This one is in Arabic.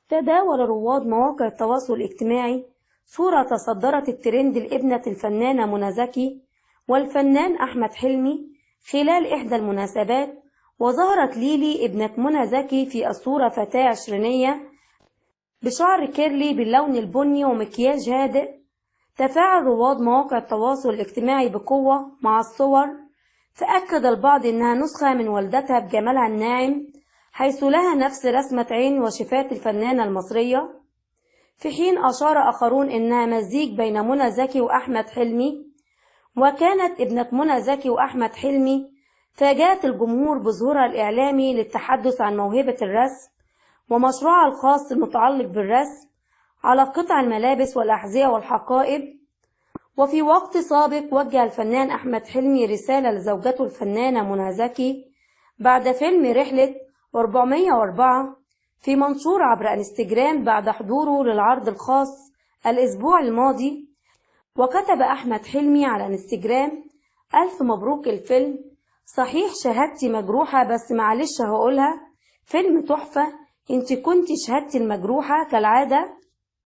تداول رواد مواقع التواصل الاجتماعي صورة تصدرت الترند لابنة الفنانة منى زكي والفنان أحمد حلمي خلال إحدى المناسبات، وظهرت ليلي ابنة منى زكي في الصورة فتاة عشرينية بشعر كيرلي باللون البني ومكياج هادئ. تفاعل رواد مواقع التواصل الاجتماعي بقوة مع الصور، فأكد البعض إنها نسخة من والدتها بجمالها الناعم، حيث لها نفس رسمة عين وشفات الفنانة المصرية، في حين أشار آخرون إنها مزيج بين منى زكي وأحمد حلمي. وكانت ابنة منى زكي وأحمد حلمي فاجأت الجمهور بظهورها الإعلامي للتحدث عن موهبة الرسم ومشروعها الخاص المتعلق بالرسم على قطع الملابس والأحذية والحقائب. وفي وقت سابق وجه الفنان أحمد حلمي رسالة لزوجته الفنانة منى زكي بعد فيلم رحلة 404 في منشور عبر انستجرام بعد حضوره للعرض الخاص الأسبوع الماضي. وكتب أحمد حلمي على انستجرام: ألف مبروك الفيلم، صحيح شهادتي مجروحة بس معلش هقولها، فيلم تحفة، انت كنتي شهادتي المجروحة كالعادة،